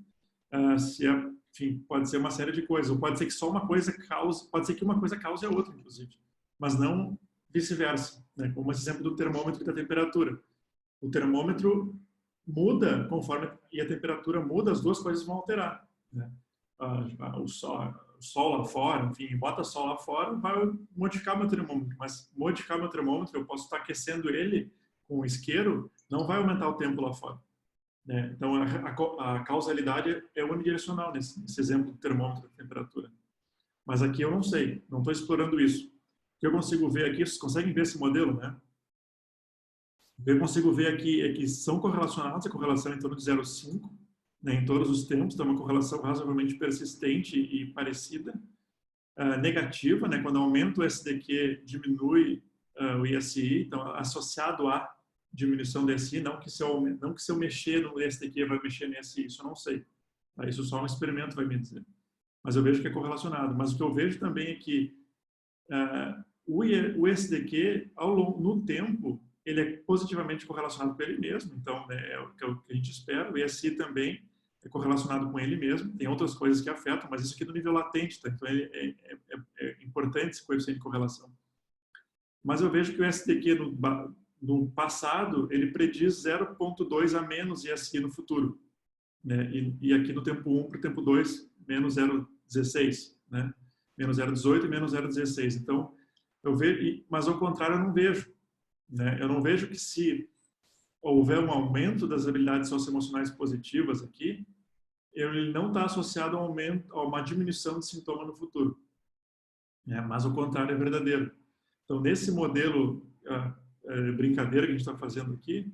enfim, pode ser uma série de coisas. Ou pode ser que só uma coisa cause, pode ser que uma coisa cause a outra, inclusive. Mas não vice-versa, né? Como esse exemplo do termômetro e da temperatura. O termômetro muda conforme e a temperatura muda, as duas coisas vão alterar. Né? O sol lá fora, enfim, bota sol lá fora, vai modificar meu termômetro. Mas modificar meu termômetro, eu posso estar aquecendo ele com isqueiro, não vai aumentar o tempo lá fora. Né? Então, a causalidade é unidirecional nesse exemplo do termômetro e temperatura. Mas aqui eu não sei, não estou explorando isso. O que eu consigo ver aqui, vocês conseguem ver esse modelo, né? O que eu consigo ver aqui é que são correlacionados, a correlação é em torno de 0,5, né, em todos os tempos, então é uma correlação razoavelmente persistente e parecida. Negativa, né, quando aumenta o SDQ, diminui o ISI, então associado à diminuição do ISI, não que se eu mexer no SDQ vai mexer no ISI, isso eu não sei. Tá? Isso só um experimento vai me dizer. Mas eu vejo que é correlacionado. Mas o que eu vejo também é que o SDQ, no tempo, ele é positivamente correlacionado com ele mesmo, então né, é o que a gente espera. O ESI também é correlacionado com ele mesmo, tem outras coisas que afetam, mas isso aqui no nível latente, tá? Então é importante esse coeficiente de correlação. Mas eu vejo que o SDQ no passado, ele prediz 0,2 a menos ESI no futuro. Né? E aqui no tempo 1 para o tempo 2, menos 0,16, né? Menos 0,18 e menos 0,16. Então, eu vejo, mas ao contrário eu não vejo. Né? Eu não vejo que se houver um aumento das habilidades socioemocionais positivas aqui, ele não está associado a uma diminuição de sintoma no futuro. Né? Mas o contrário é verdadeiro. Então, nesse modelo brincadeira que a gente está fazendo aqui,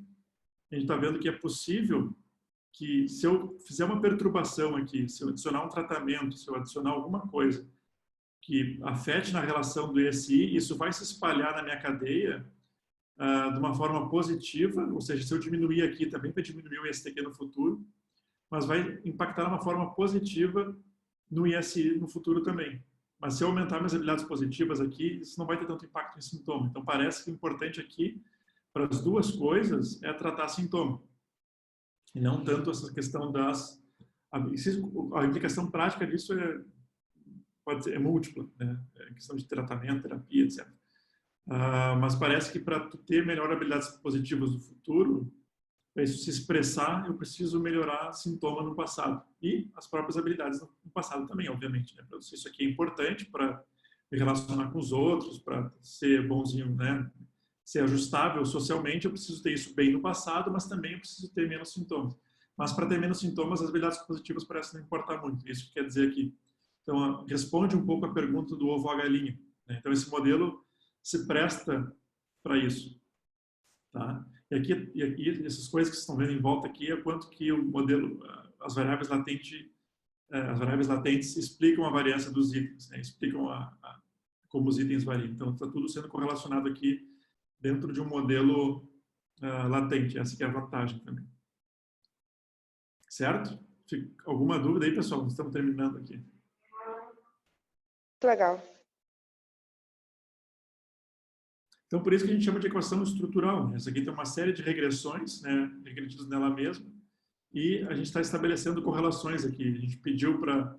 a gente está vendo que é possível que se eu fizer uma perturbação aqui, se eu adicionar um tratamento, se eu adicionar alguma coisa que afete na relação do ESI, isso vai se espalhar na minha cadeia de uma forma positiva, ou seja, se eu diminuir aqui, também vai diminuir o ISTQ no futuro, mas vai impactar de uma forma positiva no ISI no futuro também. Mas se eu aumentar minhas habilidades positivas aqui, isso não vai ter tanto impacto em sintoma. Então, parece que o importante aqui, para as duas coisas, é tratar sintoma. E não tanto essa questão das... A implicação prática disso pode ser múltipla, né? É questão de tratamento, terapia, etc. Mas parece que para ter melhor habilidades positivas no futuro, para isso se expressar, eu preciso melhorar sintoma no passado. E as próprias habilidades no passado também, obviamente. Né? Isso aqui é importante para me relacionar com os outros, para ser bonzinho, né? Ser ajustável socialmente, eu preciso ter isso bem no passado, mas também eu preciso ter menos sintomas. Mas para ter menos sintomas, as habilidades positivas parecem não importar muito. Isso que quer dizer aqui. Então, responde um pouco a pergunta do ovo à galinha. Né? Então, esse modelo se presta para isso. Tá? E aqui, essas coisas que vocês estão vendo em volta aqui é quanto que o modelo, as variáveis latentes explicam a variância dos itens, né? Explicam como os itens variam. Então, está tudo sendo correlacionado aqui dentro de um modelo latente. Essa que é a vantagem também. Certo? Alguma dúvida aí, pessoal? Nós estamos terminando aqui. Muito legal. Então, por isso que a gente chama de equação estrutural. Né? Essa aqui tem uma série de regressões, né, regredidas nela mesma, e a gente está estabelecendo correlações aqui. A gente pediu para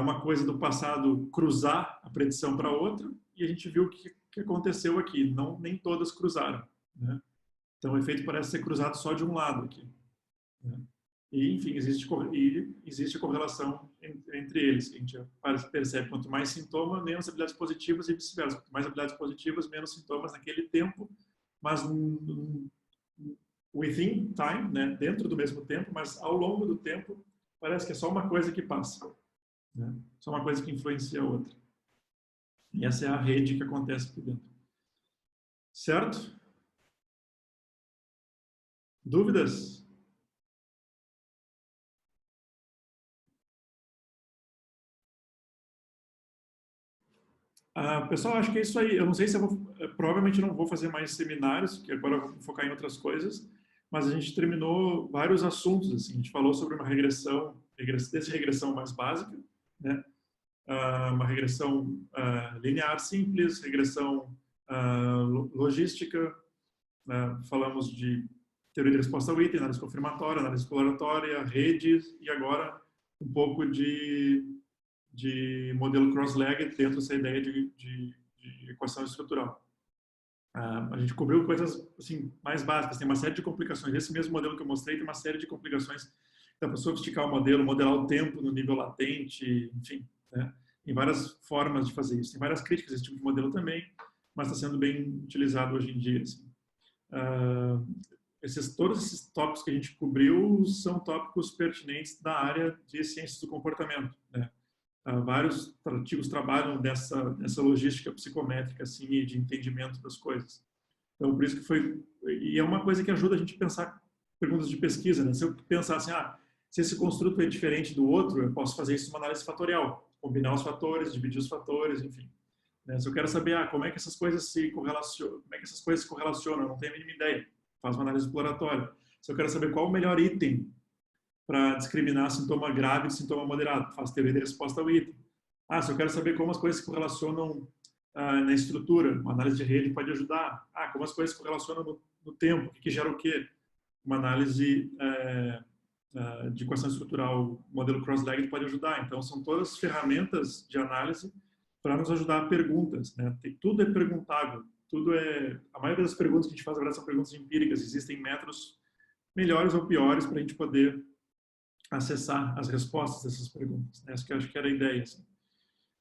uma coisa do passado cruzar a predição para outra, e a gente viu o que aconteceu aqui. Nem todas cruzaram. Né? Então, o efeito parece ser cruzado só de um lado aqui. Né? E, enfim, existe correlação entre eles. A gente percebe quanto mais sintoma, menos habilidades positivas e vice-versa. Quanto mais habilidades positivas, menos sintomas naquele tempo, mas within time, né? Dentro do mesmo tempo, mas ao longo do tempo, parece que é só uma coisa que passa. Né? Só uma coisa que influencia a outra. E essa é a rede que acontece aqui dentro. Certo? Dúvidas? Pessoal, acho que é isso aí. Eu não sei se provavelmente não vou fazer mais seminários, porque agora eu vou focar em outras coisas, mas a gente terminou vários assuntos. Assim. A gente falou sobre uma regressão mais básica, né? Uma regressão linear simples, regressão logística, falamos de teoria de resposta ao item, análise confirmatória, análise exploratória, redes, e agora um pouco de modelo cross-legged dentro dessa ideia de equação estrutural. A gente cobriu coisas assim, mais básicas, tem uma série de complicações. Esse mesmo modelo que eu mostrei tem uma série de complicações para sofisticar o modelo, modelar o tempo no nível latente, enfim. Né? Tem várias formas de fazer isso. Tem várias críticas a esse tipo de modelo também, mas está sendo bem utilizado hoje em dia. Assim. Todos esses tópicos que a gente cobriu são tópicos pertinentes da área de ciências do comportamento. Né? Vários artigos trabalham nessa logística psicométrica assim, e de entendimento das coisas. Então, por isso que foi... E é uma coisa que ajuda a gente a pensar perguntas de pesquisa. Né? Se eu pensar assim, se esse construto é diferente do outro, eu posso fazer isso numa análise fatorial. Combinar os fatores, dividir os fatores, enfim. Né? Se eu quero saber como é que essas coisas se correlacionam, eu não tenho a mínima ideia. Faz uma análise exploratória. Se eu quero saber qual o melhor item para discriminar sintoma grave de sintoma moderado, faz teoria de resposta ao item. Se eu quero saber como as coisas se correlacionam na estrutura, uma análise de rede pode ajudar. Como as coisas se correlacionam no tempo, o que gera o quê? Uma análise de equação estrutural, modelo cross-legged pode ajudar. Então, são todas ferramentas de análise para nos ajudar a perguntas. Né? Tudo é perguntável. A maioria das perguntas que a gente faz agora são perguntas empíricas. Existem métodos melhores ou piores para a gente poder acessar as respostas dessas perguntas. Né? Essa que eu acho que era a ideia. Assim.